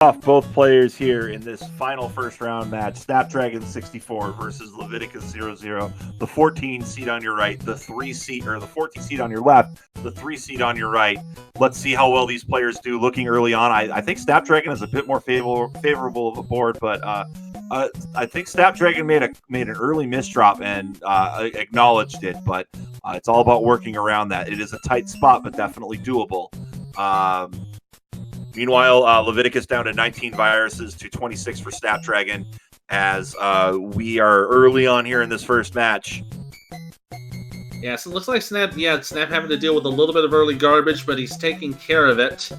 Off both players here in this final first round match. SnapDragon64 versus Leviticus00. The 14 seed on your right, the 3 seed or the 14 seed on your left, the 3 seed on your right. Let's see how well these players do looking early on. I think Snapdragon is a bit more favorable of a board, but I think Snapdragon made an early misdrop and acknowledged it, but it's all about working around that. It is a tight spot, but definitely doable. Meanwhile, Leviticus down to 19 viruses to 26 for Snapdragon as we are early on here in this first match. Yeah, so it looks like Snap having to deal with a little bit of early garbage, but he's taking care of it.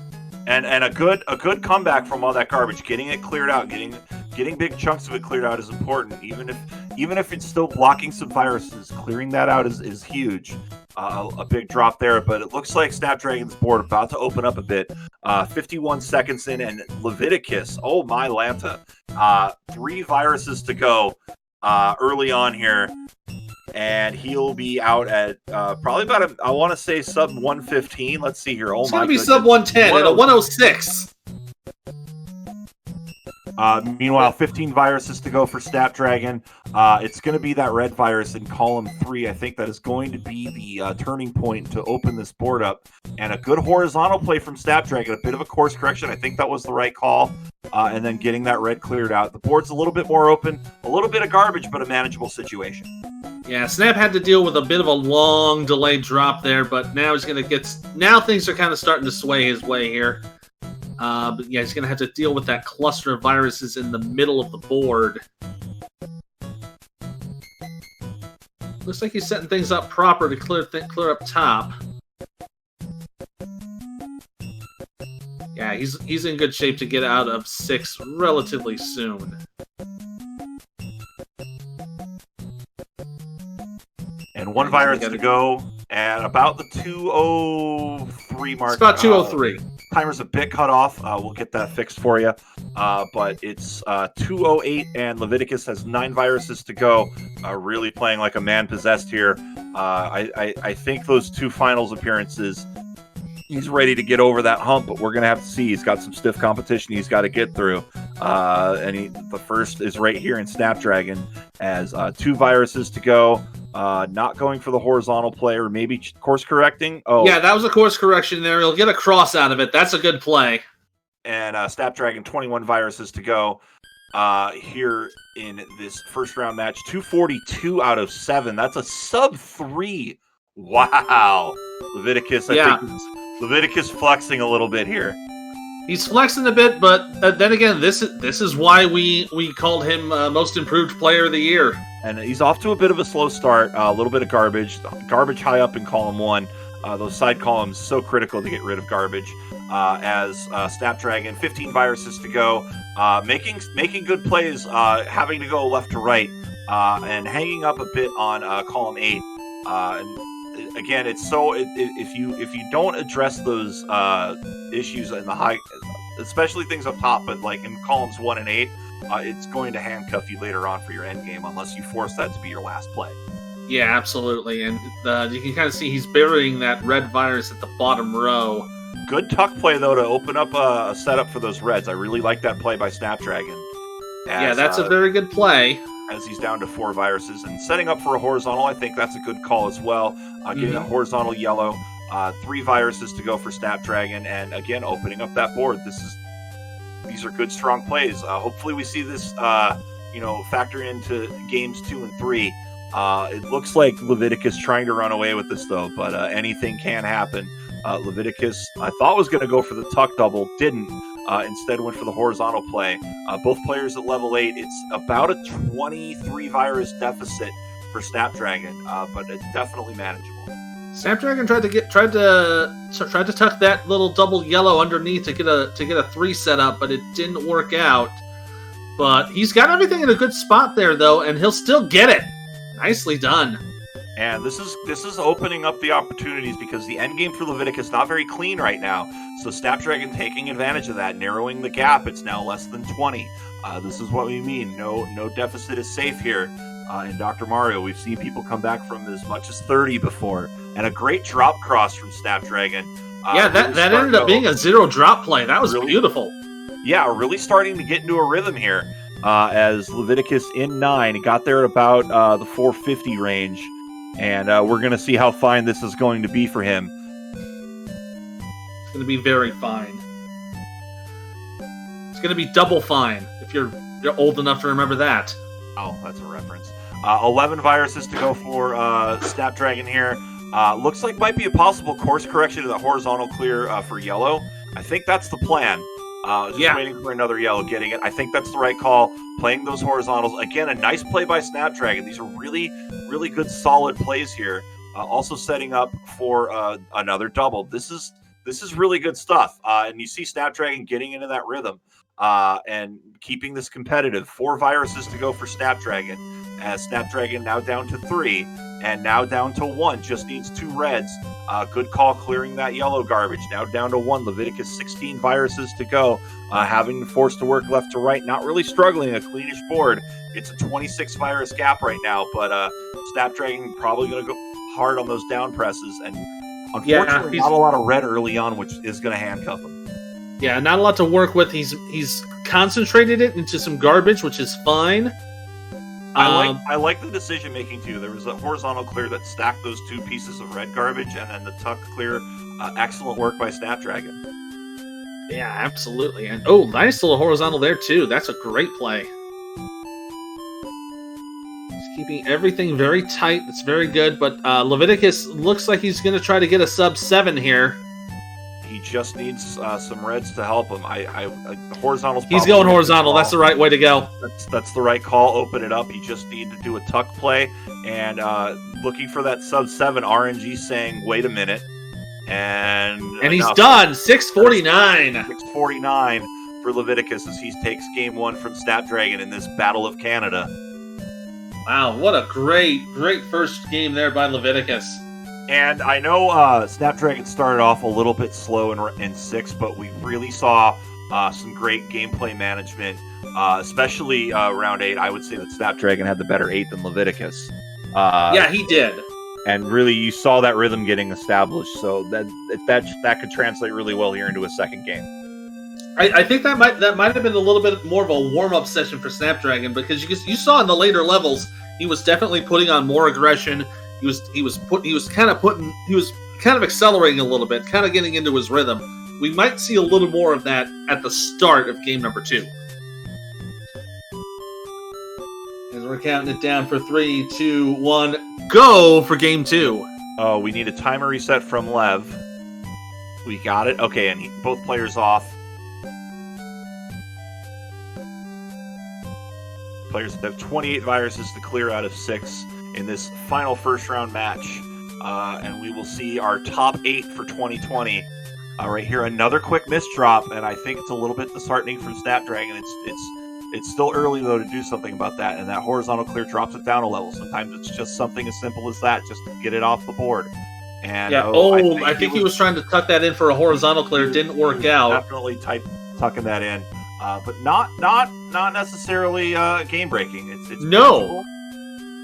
And a good comeback from all that garbage, getting it cleared out, getting big chunks of it cleared out is important. Even if it's still blocking some viruses, clearing that out is huge. A big drop there, but it looks like Snapdragon's board about to open up a bit. 51 seconds in, and Leviticus, oh my Lanta, 3 viruses to go early on here, and he'll be out at probably about I want to say sub 115. Let's see here. Oh, it's going to be sub 110 at a 106. Meanwhile, 15 viruses to go for Snapdragon. It's going to be that red virus in column 3. I think that is going to be the turning point to open this board up. And a good horizontal play from Snapdragon, a bit of a course correction. I think that was the right call. And then getting that red cleared out. The board's a little bit more open, a little bit of garbage, but a manageable situation. Yeah, Snap had to deal with a bit of a long delayed drop there, but now he's going to get. Now things are kind of starting to sway his way here. But yeah, he's going to have to deal with that cluster of viruses in the middle of the board. Looks like he's setting things up proper to clear up top. Yeah, he's in good shape to get out of 6 relatively soon. And 1 virus to go at about the 2:03 mark. It's about 2:03. Timer's a bit cut off. We'll get that fixed for you. But it's 2:08, and Leviticus has 9 viruses to go. Really playing like a man possessed here. I think those 2 finals appearances, he's ready to get over that hump, but we're going to have to see. He's got some stiff competition he's got to get through. The first is right here in Snapdragon as 2 viruses to go. Not going for the horizontal play, or maybe course correcting. Oh, yeah, that was a course correction there. He'll get a cross out of it. That's a good play. And Snapdragon, 21 viruses to go here in this first round match. 242 out of 7. That's a sub 3. Wow. Leviticus, I think Leviticus flexing a little bit here. He's flexing a bit, but then again, this is why we called him Most Improved Player of the Year. And he's off to a bit of a slow start. A little bit of garbage high up in column 1. Those side columns so critical to get rid of garbage. As Snapdragon, 15 viruses to go, making good plays, having to go left to right, and hanging up a bit on column 8. And again, it's so if you don't address those issues in the high, especially things up top, but like in columns 1 and 8. It's going to handcuff you later on for your end game unless you force that to be your last play. Yeah, absolutely. And you can kind of see he's burying that red virus at the bottom row. Good tuck play, though, to open up a setup for those reds. I really like that play by Snapdragon. Yeah, that's a very good play. As he's down to 4 viruses. And setting up for a horizontal, I think that's a good call as well. Getting a horizontal yellow. 3 viruses to go for Snapdragon. And, again, opening up that board. These are good, strong plays. Hopefully we see this, factor into games 2 and 3. It looks like Leviticus trying to run away with this, though, but anything can happen. Leviticus, I thought was going to go for the tuck double, didn't. Instead went for the horizontal play. Both players at level 8. It's about a 23 virus deficit for Snapdragon, but it's definitely manageable. Snapdragon tried to tuck that little double yellow underneath to get a 3 set up, but it didn't work out. But he's got everything in a good spot there, though, and he'll still get it. Nicely done. And this is opening up the opportunities because the end game for Leviticus is not very clean right now. So Snapdragon taking advantage of that, narrowing the gap. It's now less than 20. This is what we mean. No deficit is safe here. In Dr. Mario, we've seen people come back from as much as 30 before. And a great drop cross from Snapdragon. That ended up being a 0 drop play. That was really beautiful. yeah, really starting to get into a rhythm here. As Leviticus in 9 got there at about the 450 range, and we're going to see how fine this is going to be for him. It's going to be very fine. It's going to be double fine if you're old enough to remember that. Oh, that's a reference. 11 viruses to go for SnapDragon here. Looks like might be a possible course correction to the horizontal clear for yellow. I think that's the plan. Just waiting for another yellow, getting it. I think that's the right call. Playing those horizontals. Again, a nice play by SnapDragon. These are really, really good, solid plays here. Also setting up for another double. This is really good stuff. And you see SnapDragon getting into that rhythm and keeping this competitive. 4 viruses to go for SnapDragon. As SnapDragon now down to 3 and now down to 1. Just needs 2 reds. Good call clearing that yellow garbage. Now down to 1. Leviticus 16 viruses to go. Having forced to work left to right. Not really struggling. A cleanish board. It's a 26 virus gap right now. But SnapDragon probably going to go hard on those down presses. And unfortunately, not a lot of red early on, which is going to handcuff him. Yeah, not a lot to work with. He's concentrated it into some garbage, which is fine. I like the decision making too. There was a horizontal clear that stacked those 2 pieces of red garbage, and then the tuck clear. Excellent work by SnapDragon. Yeah, absolutely. And oh, nice little horizontal there too. That's a great play. He's keeping everything very tight. It's very good. But Leviticus looks like he's going to try to get a sub 7 here. He just needs some reds to help him. Horizontals. He's going horizontal. That's the right way to go. That's the right call. Open it up. He just needed to do a tuck play and looking for that sub 7. RNG saying, "Wait a minute," and he's done. 649. 649 for Leviticus as he takes game 1 from SnapDragon in this Battle of Canada. Wow, what a great first game there by Leviticus. And I know SnapDragon started off a little bit slow in 6, but we really saw some great gameplay management, especially round 8. I would say that SnapDragon had the better 8 than Leviticus. Yeah, he did. And really, you saw that rhythm getting established, so that could translate really well here into a second game. I think that might have been a little bit more of a warm-up session for SnapDragon, because you saw in the later levels he was definitely putting on more aggression. He was kind of accelerating a little bit, kind of getting into his rhythm. We might see a little more of that at the start of game number 2. As we're counting it down for 3, 2, 1, go for game 2. Oh, we need a timer reset from Lev. We got it. Okay, and both players off. Players have 28 viruses to clear out of 6 in this final first round match. And we will see our top 8 for 2020 right here. Another quick misdrop, and I think it's a little bit disheartening from SnapDragon. It's still early though to do something about that, and that horizontal clear drops it down a level. Sometimes it's just something as simple as that, just to get it off the board. And yeah, I think he was trying to tuck that in for a horizontal clear. It didn't work out. Definitely tucking that in, but not necessarily game breaking. It's no.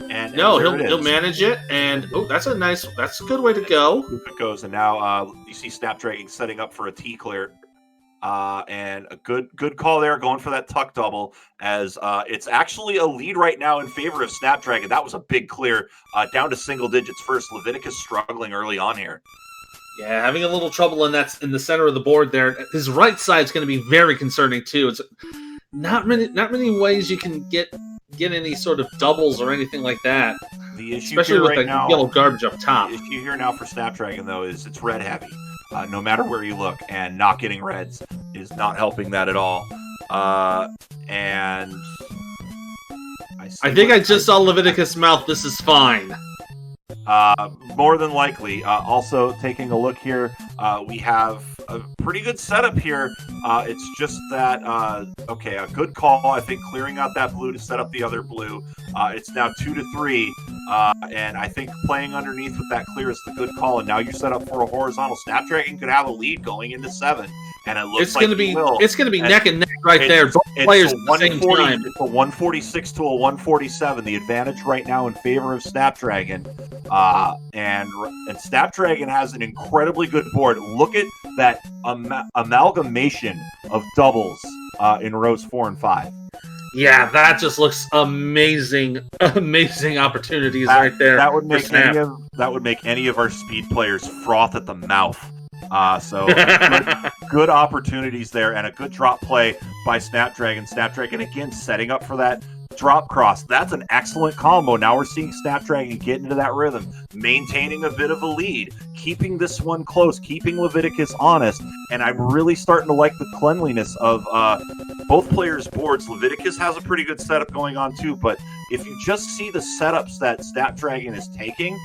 And no, he'll manage it, and that's a good way to go. It goes, and now you see SnapDragon setting up for a T clear, and a good call there, going for that tuck double, as it's actually a lead right now in favor of SnapDragon. That was a big clear, down to single digits first. Leviticus struggling early on here. Yeah, having a little trouble in the center of the board there. His right side's going to be very concerning too. It's not many ways you can get any sort of doubles or anything like that. The issue especially with right the now, yellow garbage up top. The issue here now for SnapDragon though is it's red heavy. No matter where you look, and not getting reds is not helping that at all. And I think I just saw Leviticus' mouth. This is fine. More than likely. Also, taking a look here, we have a pretty good setup here. It's just that, okay, a good call. I think clearing out that blue to set up the other blue. It's now 2-3, and I think playing underneath with that clear is the good call. And now you're set up for a horizontal. SnapDragon could have a lead going into 7, and it looks like it's going to be neck and neck right there. Both players at the same time. It's a 146 to a 147. The advantage right now in favor of SnapDragon. And SnapDragon has an incredibly good board. Look at that amalgamation of doubles in rows 4 and 5. Yeah, that just looks amazing. Amazing opportunities right there. That would make any of our speed players froth at the mouth. So good opportunities there, and a good drop play by SnapDragon. SnapDragon again setting up for that drop cross. That's an excellent combo. Now we're seeing SnapDragon get into that rhythm, maintaining a bit of a lead, keeping this one close, keeping Leviticus honest, and I'm really starting to like the cleanliness of both players' boards. Leviticus has a pretty good setup going on too, but if you just see the setups that SnapDragon is taking,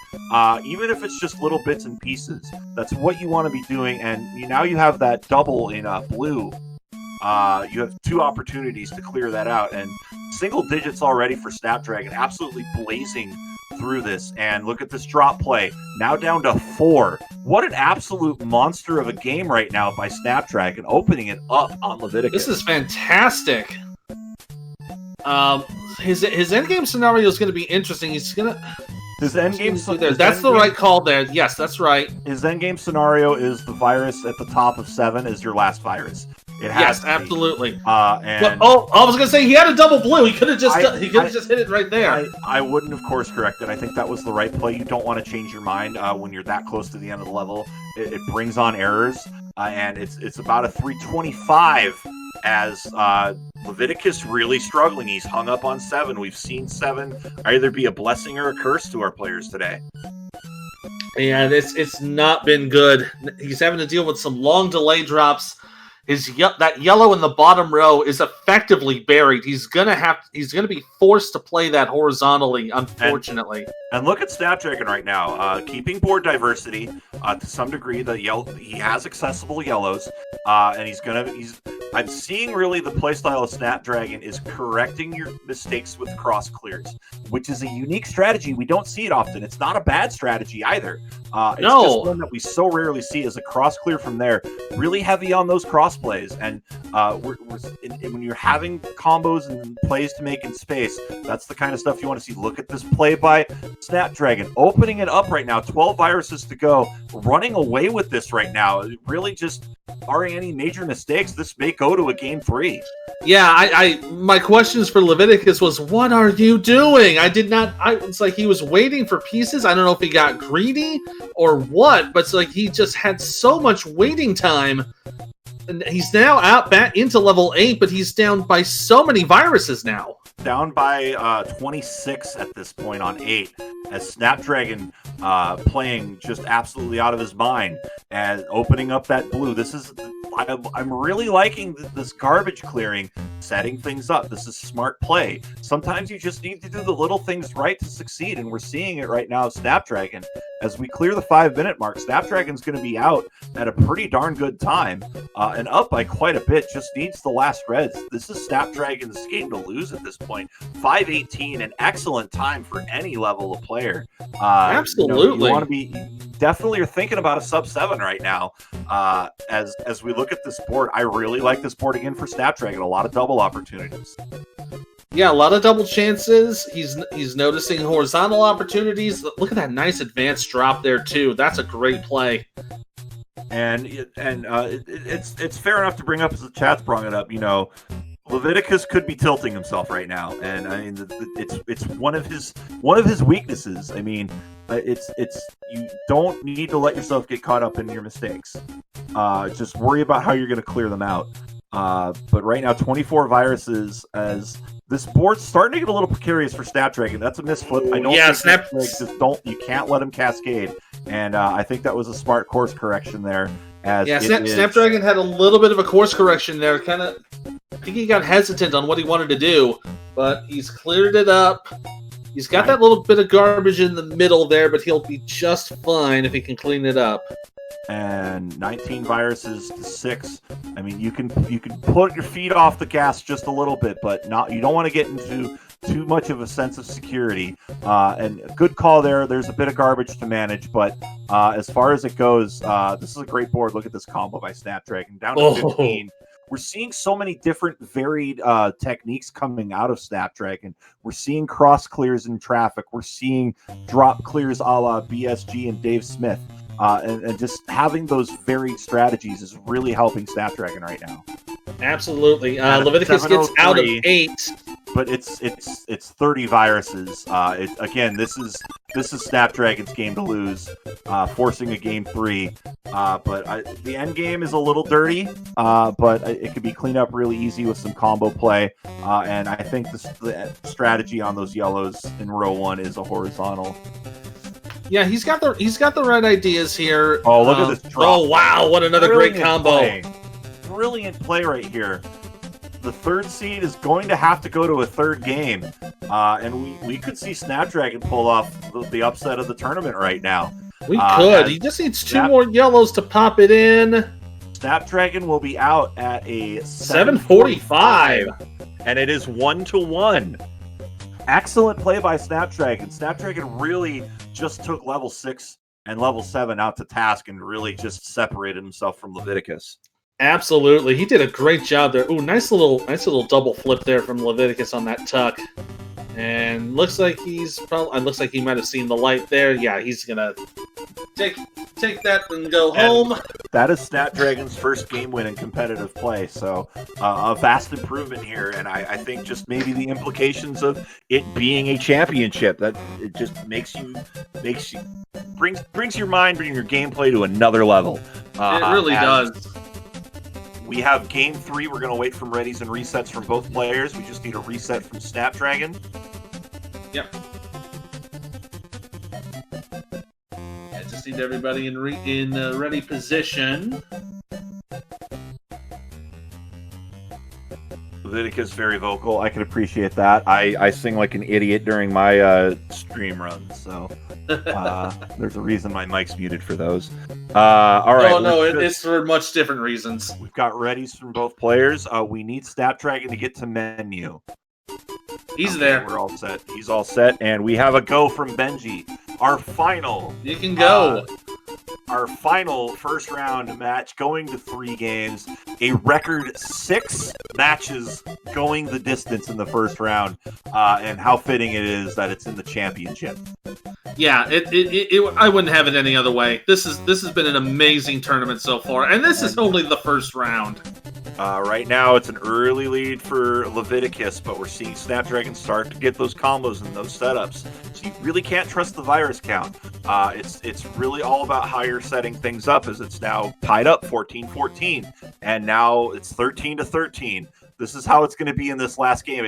even if it's just little bits and pieces, that's what you want to be doing, and now you have that double in blue. You have 2 opportunities to clear that out, and single digits already for SnapDragon, absolutely blazing through this. And look at this drop play, now down to 4. What an absolute monster of a game right now by SnapDragon, opening it up on Leviticus. This is fantastic. His endgame scenario is going to be interesting. He's going to... His endgame... That's the right call there. Yes, that's right. His endgame scenario is the virus at the top of 7 is your last virus. It has yes, absolutely. And I was going to say he had a double blue. He could have just just hit it right there. I wouldn't have course corrected. I think that was the right play. You don't want to change your mind when you're that close to the end of the level. It brings on errors, and it's about a 325 as Leviticus really struggling. He's hung up on 7. We've seen 7 either be a blessing or a curse to our players today. Yeah, it's not been good. He's having to deal with some long delay drops. That yellow in the bottom row is effectively buried. He's gonna be forced to play that horizontally, unfortunately. And look at SnapDragon right now, keeping board diversity to some degree. He has accessible yellows, and I'm seeing really the playstyle of SnapDragon is correcting your mistakes with cross clears, which is a unique strategy. We don't see it often. It's not a bad strategy either. It's just one that we so rarely see as a cross clear from there. Really heavy on those cross plays, and when you're having combos and plays to make in space, that's the kind of stuff you want to see. Look at this play by SnapDragon, opening it up right now. 12 viruses to go, running away with this right now. Really just barring any major mistakes, this may go to a game 3. Yeah, my questions for Leviticus was, what are you doing? It's like he was waiting for pieces. I don't know if he got greedy or what, but it's like he just had so much waiting time. And he's now out back into level 8, but he's down by so many viruses now. Down by 26 at this point on 8, as SnapDragon playing just absolutely out of his mind and opening up that blue. I'm really liking this garbage clearing, setting things up. This is smart play. Sometimes you just need to do the little things right to succeed, and we're seeing it right now. SnapDragon, as we clear the 5-minute mark, SnapDragon's going to be out at a pretty darn good time and up by quite a bit. Just needs the last reds. This is SnapDragon's game to lose at this point. 5:18, an excellent time for any level of player. Absolutely, you want to be definitely. You're thinking about a sub-7 right now. As we look at this board, I really like this board again for SnapDragon. A lot of double opportunities. Yeah, a lot of double chances. He's noticing horizontal opportunities. Look at that nice advanced drop there too. That's a great play. And it's fair enough to bring up, as the chat's brought it up. Leviticus could be tilting himself right now, and I mean it's one of his weaknesses. I mean, it's you don't need to let yourself get caught up in your mistakes. Just worry about how you're going to clear them out. But right now, 24 viruses, as this board's starting to get a little precarious for SnapDragon. That's a misflip. I don't think you can't let him cascade, and I think that was a smart course correction there. SnapDragon had a little bit of a course correction there. I think he got hesitant on what he wanted to do, but he's cleared it up. He's got that little bit of garbage in the middle there, but he'll be just fine if he can clean it up. And 19 viruses to 6. I mean, you can put your feet off the gas just a little bit, but you don't want to get into too much of a sense of security. And a good call there. There's a bit of garbage to manage, but as far as it goes, this is a great board. Look at this combo by SnapDragon, down to 15. We're seeing so many different varied techniques coming out of SnapDragon. We're seeing cross clears in traffic. We're seeing drop clears a la BSG and Dave Smith. and just having those varied strategies is really helping Snapdragon right now. Absolutely. Leviticus gets out of 8. But it's 30 viruses. Again, this is Snapdragon's game to lose, forcing a game 3. But the end game is a little dirty, but it could be cleaned up really easy with some combo play. And I think the strategy on those yellows in row 1 is a horizontal. Yeah, he's got the right ideas here. Oh, look at this drop. Oh, wow, what another great combo. Brilliant play right here. The 3rd seed is going to have to go to a 3rd game. And we could see Snapdragon pull off the upset of the tournament right now. We could. He just needs 2 more yellows to pop it in. Snapdragon will be out at a 7:45. And it is 1-1. Excellent play by Snapdragon. Snapdragon really just took level 6 and level 7 out to task and really just separated himself from Leviticus. Absolutely, he did a great job there. Ooh, nice little double flip there from Leviticus on that tuck, and looks like looks like he might have seen the light there. Yeah, he's gonna take that and go home. That is Snapdragon's first game win in competitive play, so a vast improvement here. And I think just maybe the implications of it being a championship, that it just brings your mind and your gameplay to another level. It really does. We have game 3. We're going to wait from readies and resets from both players. We just need a reset from Snapdragon. Yep. I just need everybody in ready position. Leviticus very vocal. I can appreciate that. I sing like an idiot during my stream runs, so there's a reason my mic's muted for those. All right. Oh no, it's for much different reasons. We've got readies from both players. We need Snapdragon to get to menu. He's there. We're all set. He's all set, and we have a go from Benji. Our final. You can go. Our final first round match, going to 3 games, a record 6 matches going the distance in the first round, and how fitting it is that it's in the championship. Yeah, I wouldn't have it any other way. This has been an amazing tournament so far, and this is only the first round. Right now, it's an early lead for Leviticus, but we're seeing Snapdragon start to get those combos and those setups. So you really can't trust the virus count. It's really all about how you're setting things up, as it's now tied up 14-14, and now it's 13-13. This is how it's going to be in this last game.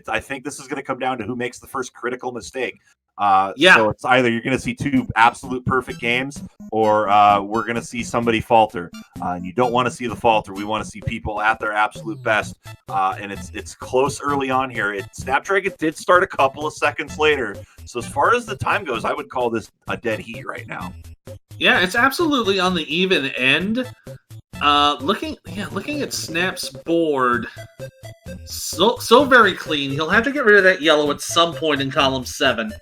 I think this is going to come down to who makes the first critical mistake. So it's either you're going to see 2 absolute perfect games, or we're going to see somebody falter. And you don't want to see the falter. We want to see people at their absolute best. And it's close early on here. Snapdragon did start a couple of seconds later. So as far as the time goes, I would call this a dead heat right now. Yeah, it's absolutely on the even end. Looking at Snap's board, so very clean. He'll have to get rid of that yellow at some point in column 7.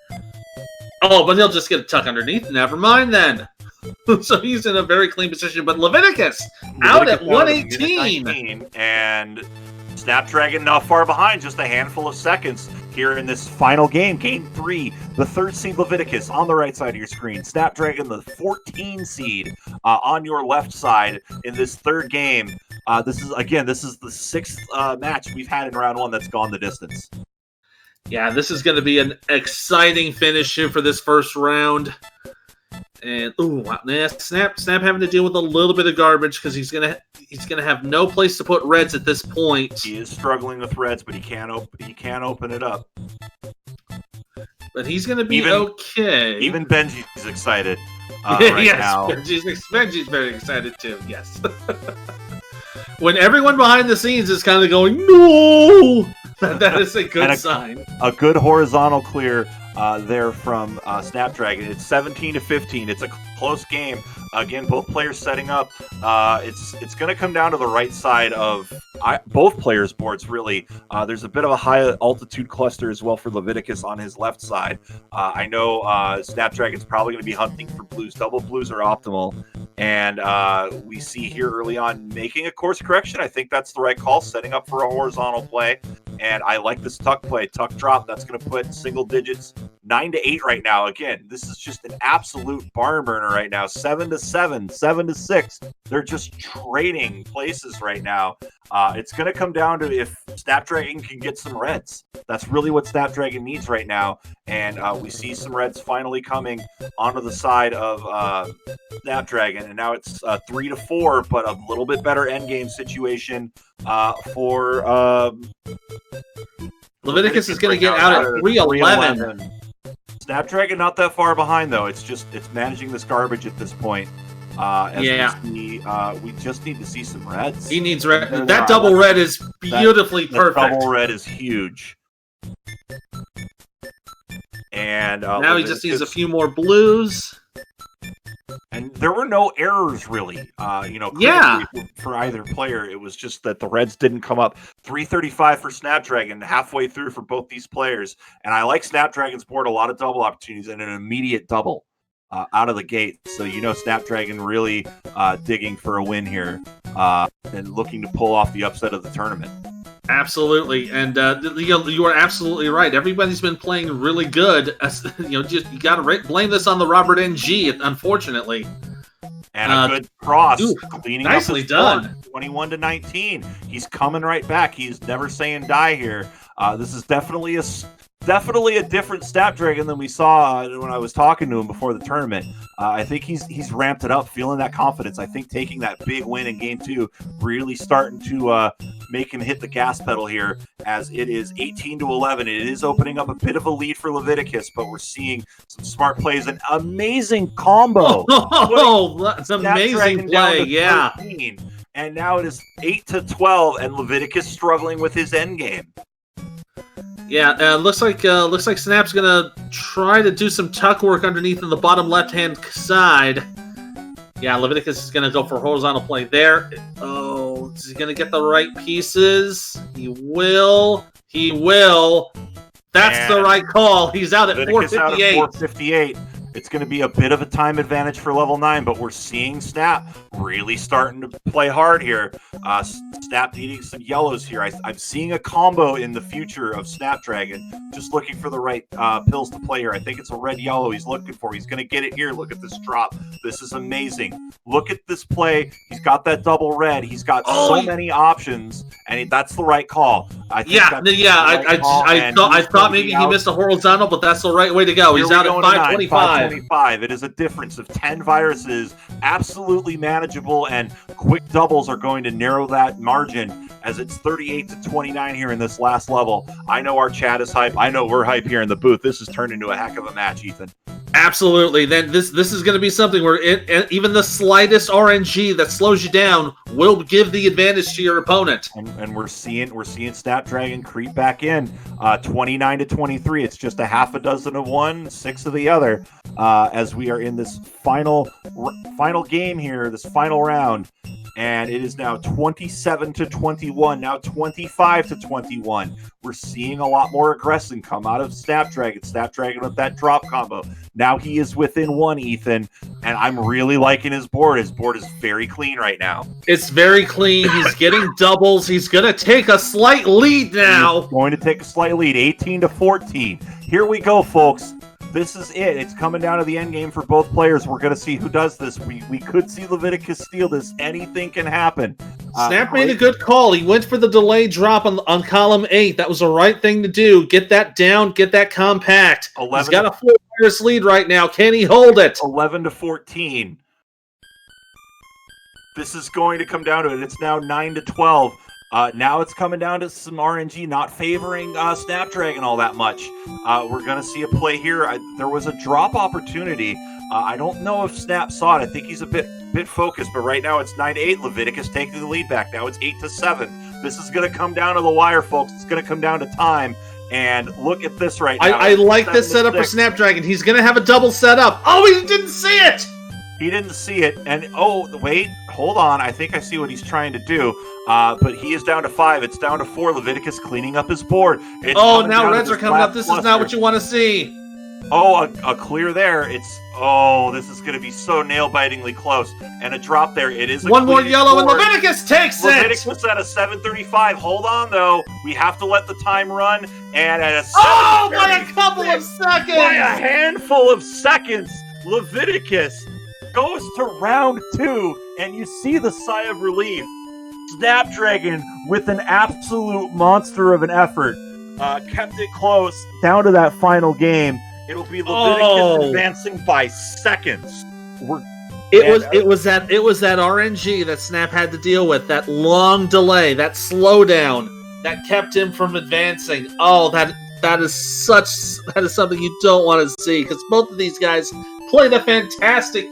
Oh, but he'll just get a tuck underneath. Never mind then. So he's in a very clean position. But Leviticus out at 118, and Snapdragon not far behind, just a handful of seconds here in this final game, game 3. The 3rd seed Leviticus on the right side of your screen. Snapdragon, the 14 seed on your left side in this 3rd game. This is the 6th match we've had in round 1 that's gone the distance. Yeah, this is going to be an exciting finish here for this first round. And Snap having to deal with a little bit of garbage because he's gonna have no place to put reds at this point. He is struggling with reds, but he can't open it up. But he's gonna be okay. Even Benji's excited right now. Benji's very excited too. Yes. When everyone behind the scenes is kind of going, no, that is a good sign. A good horizontal clear there from Snapdragon. It's 17-15. It's a close game. Again, both players setting up. It's going to come down to the right side of both players' boards, really. There's a bit of a high altitude cluster as well for Leviticus on his left side. I know Snapdragon's probably going to be hunting for blues. Double blues are optimal. And we see here early on making a course correction. I think that's the right call, setting up for a horizontal play. And I like this tuck play, tuck drop. That's going to put single digits 9-8 right now. Again, this is just an absolute barn burner right now. 7-7, 7-6. They're just trading places right now. It's going to come down to if Snapdragon can get some reds. That's really what Snapdragon needs right now. And we see some reds finally coming onto the side of Snapdragon. And now it's 3-4, but a little bit better endgame situation for Leviticus is going to get out at 3-11. Snapdragon not that far behind though. It's managing this garbage at this point. We just need to see some reds. He needs red. That double red is beautifully perfect. Double red is huge. And now he just needs a few more blues. And there were no errors really, for either player. It was just that the reds didn't come up. 335 for Snapdragon, halfway through for both these players. And I like Snapdragon's board, a lot of double opportunities and an immediate double out of the gate. So Snapdragon really digging for a win here and looking to pull off the upset of the tournament. Absolutely, and you are absolutely right. Everybody's been playing really good. You got to blame this on the Robert NG, unfortunately. And a good cross, cleaning nicely up his done. 21-19. He's coming right back. He's never saying die here. This is definitely a different Snapdragon than we saw when I was talking to him before the tournament. I think he's ramped it up, feeling that confidence. I think taking that big win in Game 2 really starting to make him hit the gas pedal here, as it is 18-11. It is opening up a bit of a lead for Leviticus, but we're seeing some smart plays, an amazing combo. Oh, that's an amazing play, yeah. 13, and now it is 8-12, and Leviticus struggling with his end game. Yeah, looks like Snap's gonna try to do some tuck work underneath in the bottom left-hand side. Yeah, Leviticus is gonna go for horizontal play there. Oh, is he gonna get the right pieces? He will. That's the right call. He's out at 458. 458. It's going to be a bit of a time advantage for level 9, but we're seeing Snap really starting to play hard here. Snap needing some yellows here. I'm seeing a combo in the future of Snapdragon, just looking for the right pills to play here. I think it's a red-yellow he's looking for. He's going to get it here. Look at this drop. This is amazing. Look at this play. He's got that double red. He's got so many options, and that's the right call. I thought maybe he missed a horizontal, but that's the right way to go. He's out at 525. It is a difference of 10 viruses, absolutely manageable, and quick doubles are going to narrow that margin as it's 38-29 here in this last level. I know our chat is hype. I know we're hype here in the booth. This has turned into a heck of a match, Ethan. Absolutely. Then this is going to be something where even the slightest RNG that slows you down will give the advantage to your opponent. And we're seeing Snapdragon creep back in, 29-23. It's just a half a dozen of one, 6 of the other. As we are in this final game here, this final round, and it is now 27-21, now 25-21. We're seeing a lot more aggression come out of Snapdragon. Snapdragon with that drop combo. Now he is within 1, Ethan, and I'm really liking his board. His board is very clean right now. It's very clean. He's getting doubles. He's going to take a slight lead now. He's going to take a slight lead, 18-14. Here we go, folks. This is it. It's coming down to the end game for both players. We're going to see who does this. We could see Leviticus steal this. Anything can happen. Snap made a good call. He went for the delayed drop on column 8. That was the right thing to do. Get that down. Get that compact. He's got a 4-virus lead right now. Can he hold it? 11-14. This is going to come down to it. It's now 9-12. Now it's coming down to some RNG not favoring Snapdragon all that much. We're going to see a play here. There was a drop opportunity. I don't know if Snap saw it. I think he's a bit focused, but right now it's 9-8. Leviticus taking the lead back. Now it's 8-7. This is going to come down to the wire, folks. It's going to come down to time. And look at this right now. I like this setup for Snapdragon. He's going to have a double setup. Oh, he didn't see it! He didn't see it. And, wait, hold on. I think I see what he's trying to do. But he is down to 5. It's down to 4. Leviticus cleaning up his board. Now reds are coming up. This is not what you want to see. Oh, a clear there. This is going to be so nail-bitingly close. And a drop there. It is a one more clean yellow, and board. Leviticus takes Leviticus it. at a 7:35. Hold on, though. We have to let the time run. And at a 7:36, By a couple of seconds. by a handful of seconds, Leviticus goes to round 2, and you see the sigh of relief. Snapdragon, with an absolute monster of an effort, kept it close down to that final game. It'll be Leviticus advancing by seconds. It was that RNG that Snap had to deal with, that long delay, that slowdown that kept him from advancing. Oh, that is something you don't want to see, because both of these guys played a fantastic